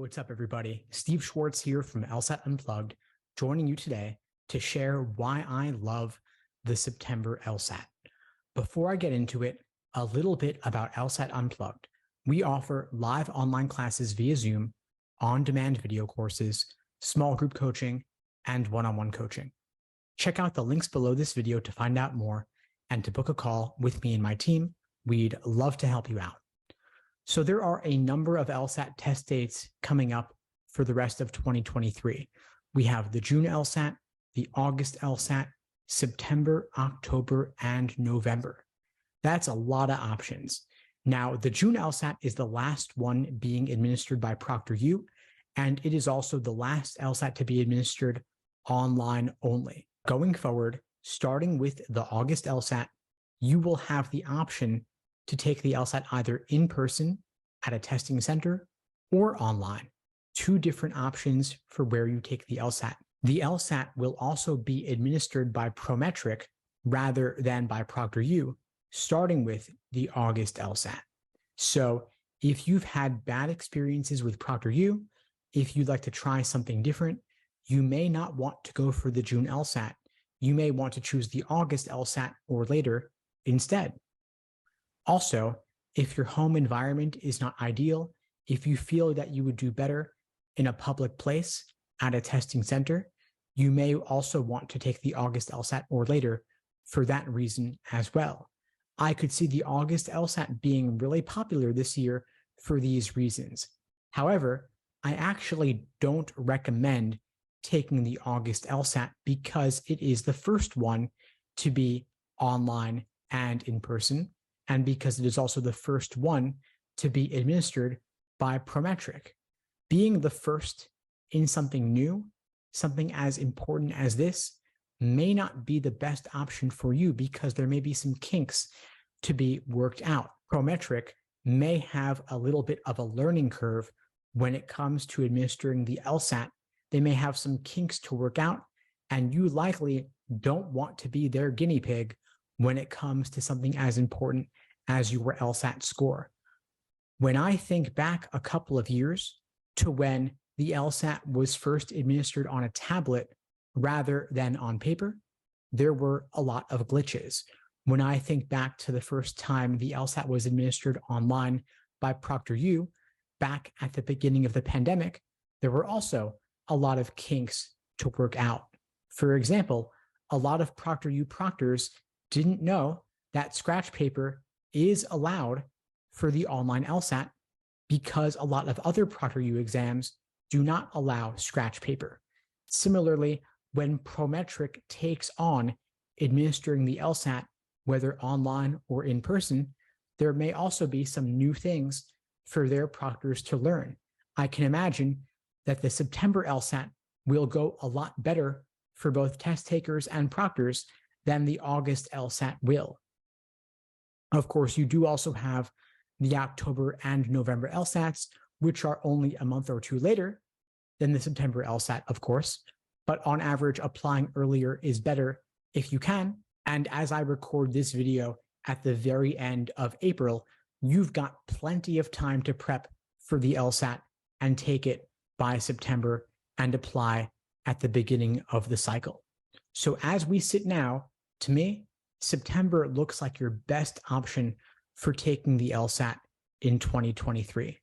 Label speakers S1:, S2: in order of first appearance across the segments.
S1: What's up, everybody? Steve Schwartz here from LSAT Unplugged, joining you today to share why I love the September LSAT. Before I get into it, a little bit about LSAT Unplugged. We offer live online classes via Zoom, on-demand video courses, small group coaching, and one-on-one coaching. Check out the links below this video to find out more and to book a call with me and my team. We'd love to help you out. So there are a number of LSAT test dates coming up for the rest of 2023. We have the June LSAT, the August LSAT, September, October, and November. That's a lot of options. Now, the June LSAT is the last one being administered by Proctor, and it is also the last LSAT to be administered online only. Going forward, starting with the August LSAT, you will have the option to take the LSAT either in person at a testing center or online. Two different options for where you take the LSAT. The LSAT will also be administered by Prometric rather than by Proctor, starting with the August LSAT. So if you've had bad experiences with Proctor, if you'd like to try something different, you may not want to go for the June LSAT. You may want to choose the August LSAT or later instead. Also, if your home environment is not ideal, if you feel that you would do better in a public place at a testing center, you may also want to take the August LSAT or later for that reason as well. I could see the August LSAT being really popular this year for these reasons. However, I actually don't recommend taking the August LSAT because it is the first one to be online and in person, and because it is also the first one to be administered by Prometric. Being the first in something new, something as important as this, may not be the best option for you because there may be some kinks to be worked out. Prometric may have a little bit of a learning curve when it comes to administering the LSAT. They may have some kinks to work out, and you likely don't want to be their guinea pig when it comes to something as important as your LSAT score. When I think back a couple of years to when the LSAT was first administered on a tablet rather than on paper, there were a lot of glitches. When I think back to the first time the LSAT was administered online by Proctor, back at the beginning of the pandemic, there were also a lot of kinks to work out. For example, a lot of Proctor proctors didn't know that scratch paper is allowed for the online LSAT because a lot of other Proctor exams do not allow scratch paper. Similarly, when Prometric takes on administering the LSAT, whether online or in person, there may also be some new things for their proctors to learn. I can imagine that the September LSAT will go a lot better for both test takers and proctors than the August LSAT will. Of course, you do also have the October and November LSATs, which are only a month or two later than the September LSAT, of course, but on average, applying earlier is better if you can. And as I record this video at the very end of April, you've got plenty of time to prep for the LSAT and take it by September and apply at the beginning of the cycle. So as we sit now, to me, September looks like your best option for taking the LSAT in 2023.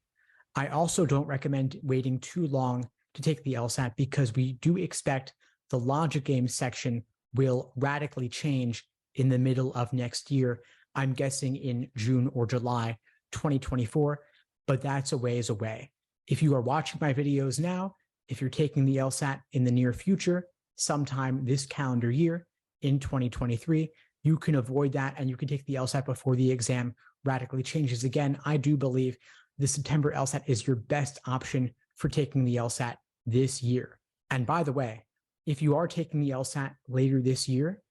S1: I also don't recommend waiting too long to take the LSAT because we do expect the logic game section will radically change in the middle of next year. I'm guessing in June or July 2024, but that's a ways away. If you are watching my videos now, if you're taking the LSAT in the near future, sometime this calendar year in 2023, you can avoid that and you can take the LSAT before the exam radically changes again. I do believe the September LSAT is your best option for taking the LSAT this year. And by the way, if you are taking the LSAT later this year,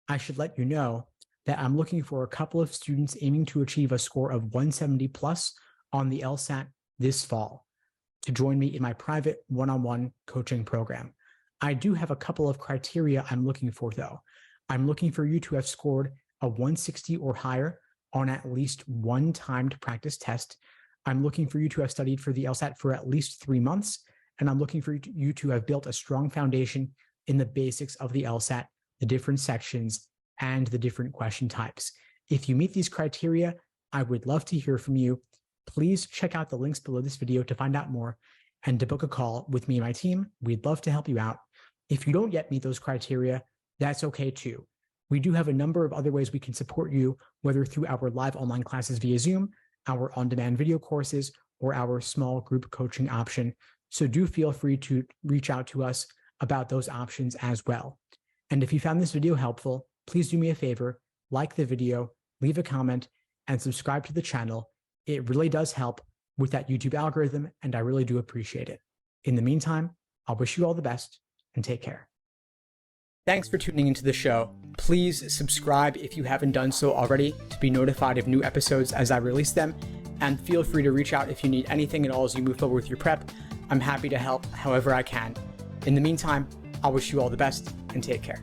S1: I should let you know that I'm looking for a couple of students aiming to achieve a score of 170 plus on the LSAT this fall to join me in my private one-on-one coaching program. I do have a couple of criteria I'm looking for though. I'm looking for you to have scored a 160 or higher on at least one timed practice test. I'm looking for you to have studied for the LSAT for at least 3 months, and I'm looking for you to have built a strong foundation in the basics of the LSAT, the different sections, and the different question types. If you meet these criteria, I would love to hear from you. Please check out the links below this video to find out more and to book a call with me and my team. We'd love to help you out. If you don't yet meet those criteria, that's okay too. We do have a number of other ways we can support you, whether through our live online classes via Zoom, our on-demand video courses, or our small group coaching option. So do feel free to reach out to us about those options as well. And if you found this video helpful, please do me a favor, like the video, leave a comment, and subscribe to the channel. It really does help with that YouTube algorithm, and I really do appreciate it. In the meantime, I'll wish you all the best and take care. Thanks for tuning into the show. Please subscribe if you haven't done so already to be notified of new episodes as I release them, and feel free to reach out if you need anything at all as you move forward with your prep. I'm happy to help however I can. In the meantime, I'll wish you all the best and take care.